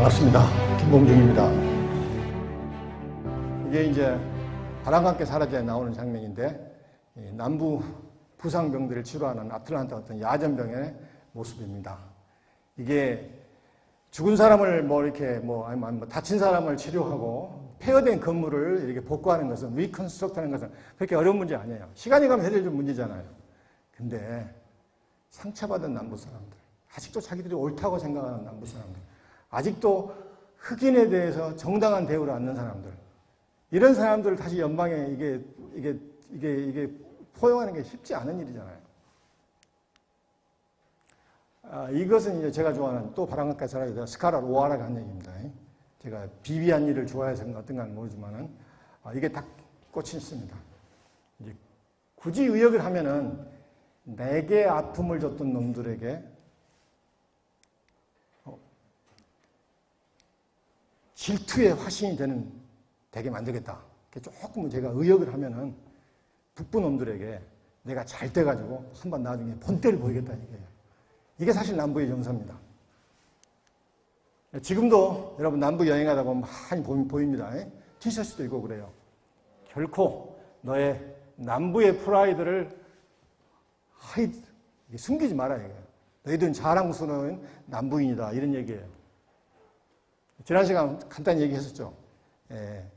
반갑습니다. 김봉중입니다. 이게 이제 바람과 함께 사라져야 나오는 장면인데, 남부 부상병들을 치료하는 아틀란타 어떤 야전병의 모습입니다. 이게 죽은 사람을 아니면 다친 사람을 치료하고 폐허된 건물을 이렇게 복구하는 것은, 리컨스트럭트하는 것은 그렇게 어려운 문제 아니에요. 시간이 가면 해결될 문제잖아요. 근데 상처받은 남부 사람들, 아직도 자기들이 옳다고 생각하는 남부 사람들, 아직도 흑인에 대해서 정당한 대우를 않는 사람들, 이런 사람들을 다시 연방에 이게 포용하는 게 쉽지 않은 일이잖아요. 이것은 이제 제가 좋아하는 또 바람과 사라지다 스칼렛 오하라가 한 얘기입니다. 제가 비비한 일을 좋아해서 어떤가는 모르지만은 이게 딱 꽂히 있습니다. 이제 굳이 의역을 하면은 내게 아픔을 줬던 놈들에게 질투의 화신이 되게 만들겠다. 조금 제가 의역을 하면은 북부 놈들에게 내가 잘 돼가지고 한번 나중에 본때를 보이겠다 이게요. 이게 사실 남부의 정서입니다. 지금도 여러분 남부 여행하다 보면 많이 보입니다. 티셔츠도 입고 그래요. 결코 너의 남부의 프라이드를 숨기지 말아야 해요. 너희들은 자랑스러운 남부인이다 이런 얘기예요. 지난 시간 간단히 얘기했었죠.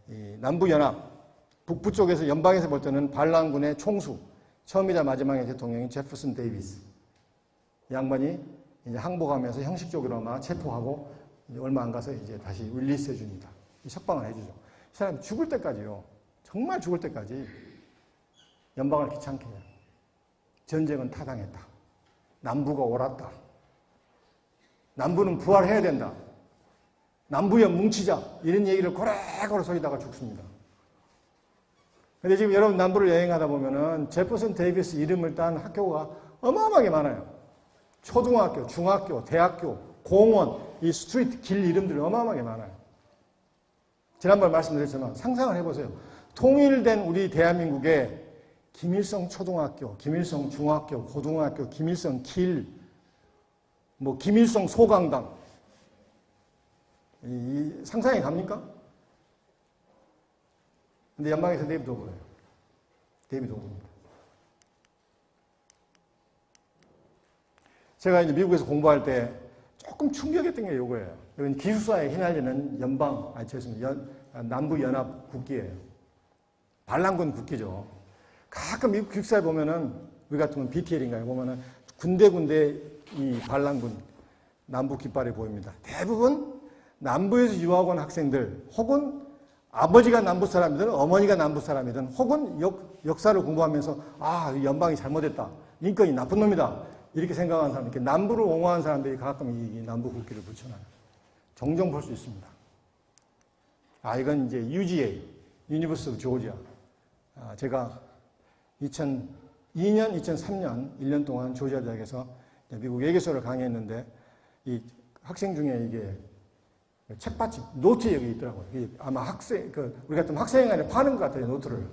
이 남부연합, 북부 쪽에서 연방에서 볼 때는 반란군의 총수, 처음이자 마지막의 대통령인 제퍼슨 데이비스. 이 양반이 이제 항복하면서 형식적으로 아마 체포하고 이제 얼마 안 가서 이제 다시 릴리스해 줍니다. 석방을 해주죠. 이 사람이 죽을 때까지요. 정말 죽을 때까지 연방을 귀찮게 해요. 전쟁은 타당했다. 남부가 옳았다. 남부는 부활해야 된다. 남부연 뭉치자. 이런 얘기를 고래고래 소리다가 죽습니다. 근데 지금 여러분 남부를 여행하다 보면은 제퍼슨 데이비스 이름을 딴 학교가 어마어마하게 많아요. 초등학교, 중학교, 대학교, 공원, 이 스트리트, 길 이름들이 어마어마하게 많아요. 지난번에 말씀드렸지만 상상을 해보세요. 통일된 우리 대한민국에 김일성 초등학교, 김일성 중학교, 고등학교, 김일성 길, 김일성 소강당. 상상이 갑니까? 근데 연방에서 데이비드 오브예요. 데이비드 오브입니다. 제가 이제 미국에서 공부할 때 조금 충격했던 게 이거예요. 이건 기숙사에 휘날리는 남부 연합 국기예요. 반란군 국기죠. 가끔 미국 기숙사에 보면은 우리 같은 건 BTL인가요? 보면은 군데군데 이 반란군 남부 깃발이 보입니다. 대부분 남부에서 유학 온 학생들 혹은 아버지가 남부 사람이든 어머니가 남부 사람이든 혹은 역사를 공부하면서 이 연방이 잘못했다. 링컨이 나쁜 놈이다. 이렇게 생각하는 사람, 이렇게 남부를 옹호하는 사람들이 가끔 이 남부 국기를 붙여놔요. 종종 볼 수 있습니다. 이건 이제 UGA, 유니버시티 오브 조지아. 제가 2002년, 2003년 1년 동안 조지아 대학에서 미국 외계서를 강의했는데 이 학생 중에 이게 책받침, 노트 여기 있더라고요. 아마 우리 같은 학생이 아니라 파는 것 같아요, 노트를.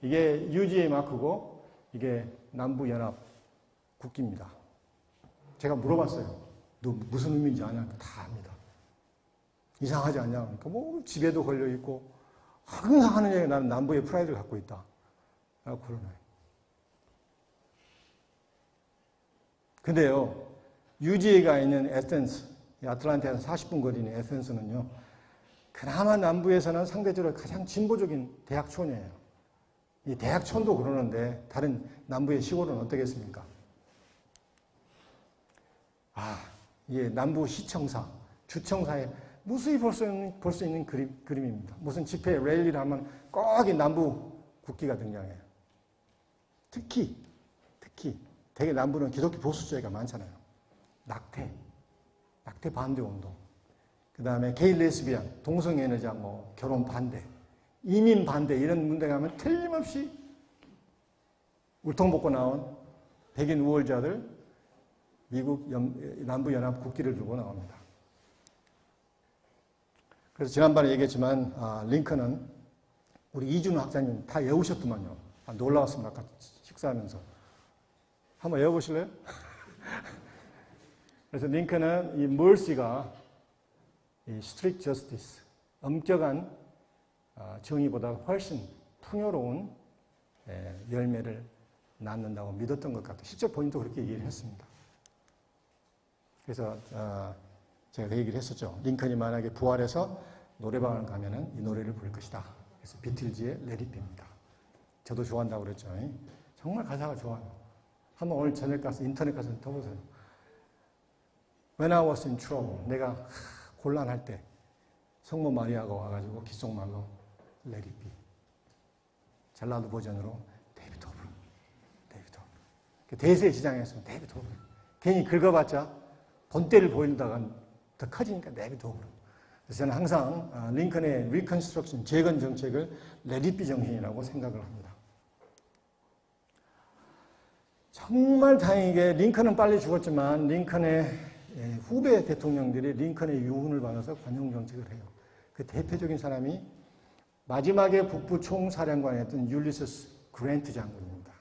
이게 UGA 마크고 이게 남부연합 국기입니다. 제가 물어봤어요. 너 무슨 의미인지 아냐? 다 압니다. 이상하지 않냐? 그러니까 집에도 걸려있고, 항상 하는 얘기가 나는 남부의 프라이드를 갖고 있다. 라고 그러나요. 근데요, UGA가 있는 에센스, 아틀란타에서 40분 거리인 에센스는요, 그나마 남부에서는 상대적으로 가장 진보적인 대학촌이에요. 이 대학촌도 그러는데, 다른 남부의 시골은 어떻겠습니까? 이게 남부 시청사, 주청사에 무수히 볼 수 있는 그림입니다. 무슨 집회, 랠리를 하면 꼭 이 남부 국기가 등장해요. 특히 되게 남부는 기독교 보수주의가 많잖아요. 낙태 반대 운동, 그 다음에 게이 레스비안, 동성애자, 결혼 반대, 이민 반대 이런 문제가 하면 틀림없이 울통벗고 나온 백인 우월자들 미국 남부연합 국기를 들고 나옵니다. 그래서 지난번에 얘기했지만 링컨은 우리 이준호 학자님 다 외우셨더만요. 놀라웠습니다. 아까 식사하면서. 한번 외워보실래요? 그래서 링컨은 이 멀시가 이 스트릭트 저스티스, 엄격한 정의보다 훨씬 풍요로운 열매를 낳는다고 믿었던 것 같아요. 실제 본인도 그렇게 얘기를 했습니다. 그래서 제가 그 얘기를 했었죠. 링컨이 만약에 부활해서 노래방을 가면은 이 노래를 부를 것이다. 그래서 비틀즈의 Let It Be입니다. 저도 좋아한다고 그랬죠. 정말 가사가 좋아요. 한번 오늘 저녁 가서 인터넷 가서 떠보세요. When I was in trouble, 내가 곤란할 때 성모 마리아가 와가지고 귓속말로 Let It Be. 잘라도 버전으로 데이비드 호브. 대세에 지장했으면 데이비드 호브. 괜히 긁어봤자 본때를 보이다가 더 커지니까 데이비드 호브. 그래서 저는 항상 링컨의 리컨스트럭션, 재건 정책을 Let It Be 정신이라고 생각을 합니다. 정말 다행히게 링컨은 빨리 죽었지만 링컨의 후배 대통령들이 링컨의 유훈을 받아서 관용 정책을 해요. 그 대표적인 사람이 마지막에 북부 총사령관이었던 율리서스 그랜트 장군입니다.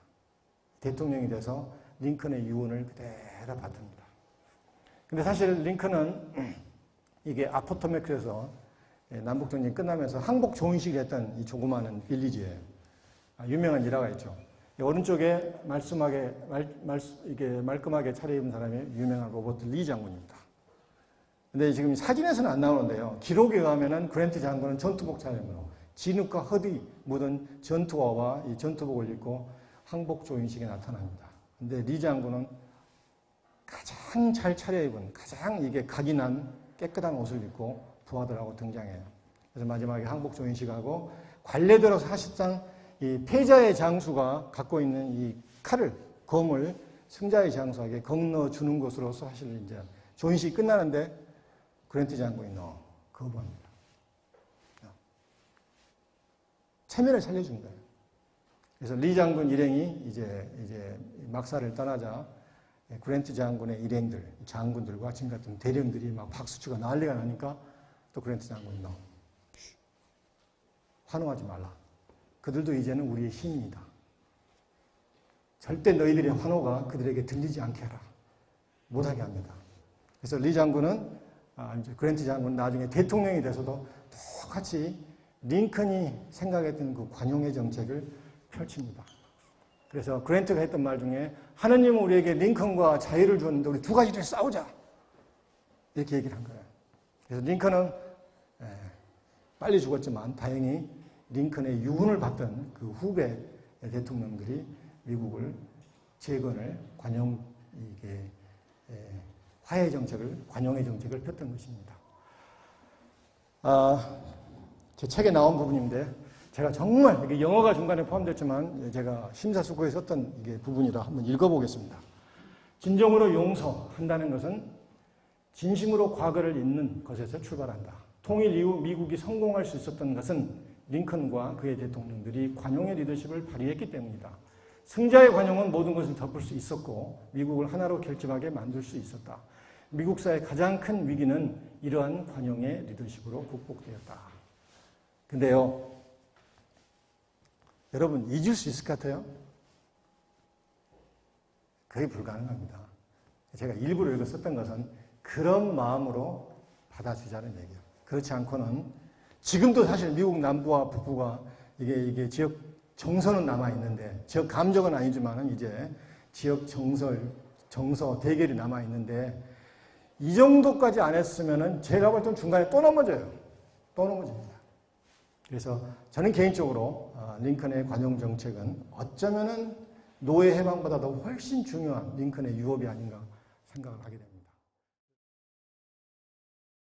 대통령이 돼서 링컨의 유언을 그대로 받듭니다. 근데 사실 링컨은 이게 아포토메크에서 남북전쟁이 끝나면서 항복 조인식을 했던 이 조그마한 빌리지에 유명한 일화가 있죠. 오른쪽에 말끔하게 차려입은 사람이 유명한 로버트 리 장군입니다. 근데 지금 사진에서는 안 나오는데요. 기록에 가면은 그랜트 장군은 전투복 차림으로 진흙과 흙이 묻은 전투화와 이 전투복을 입고 항복 조인식에 나타납니다. 근데 리 장군은 가장 잘 차려입은, 가장 이게 각이 난 깨끗한 옷을 입고 부하들하고 등장해요. 그래서 마지막에 항복 조인식하고 관례대로 사실상 이 패자의 장수가 갖고 있는 이 칼을, 검을 승자의 장수에게 건너주는 것으로서 사실 이제 조인식이 끝나는데 그랜트 장군이 거부합니다. 체면을 살려준 거예요. 그래서 리 장군 일행이 이제 막사를 떠나자 그랜트 장군의 일행들, 장군들과 지금 같은 대령들이 막 박수치고 난리가 나니까 또 그랜트 장군이 환호하지 말라. 그들도 이제는 우리의 힘이다. 절대 너희들의 환호가 그들에게 들리지 않게 하라. 못하게 합니다. 그래서 리 장군은, 이제 그랜트 장군은 나중에 대통령이 돼서도 똑같이 링컨이 생각했던 그 관용의 정책을 펼칩니다. 그래서 그랜트가 했던 말 중에 하느님은 우리에게 링컨과 자유를 주었는데 우리 두 가지를 싸우자. 이렇게 얘기를 한 거예요. 그래서 링컨은 빨리 죽었지만 다행히 링컨의 유훈을 받던 그 후배 대통령들이 미국을 재건을 화해 정책을, 관용의 정책을 폈던 것입니다. 제 책에 나온 부분인데 제가 정말 이게 영어가 중간에 포함됐지만 제가 심사숙고에 썼던 이게 부분이라 한번 읽어보겠습니다. 진정으로 용서한다는 것은 진심으로 과거를 잊는 것에서 출발한다. 통일 이후 미국이 성공할 수 있었던 것은 링컨과 그의 대통령들이 관용의 리더십을 발휘했기 때문이다. 승자의 관용은 모든 것을 덮을 수 있었고 미국을 하나로 결집하게 만들 수 있었다. 미국사의 가장 큰 위기는 이러한 관용의 리더십으로 극복되었다. 근데요, 여러분 잊을 수 있을 것 같아요? 거의 불가능합니다. 제가 일부러 이거 썼던 것은 그런 마음으로 받아주자는 얘기예요. 그렇지 않고는 지금도 사실 미국 남부와 북부가 이게 지역 정서는 남아있는데, 지역 감정은 아니지만은 이제 지역 정서, 대결이 남아있는데, 이 정도까지 안 했으면은 제가 볼 때는 중간에 또 넘어져요. 또 넘어집니다. 그래서 저는 개인적으로 링컨의 관용 정책은 어쩌면은 노예 해방보다도 훨씬 중요한 링컨의 유업이 아닌가 생각을 하게 됩니다.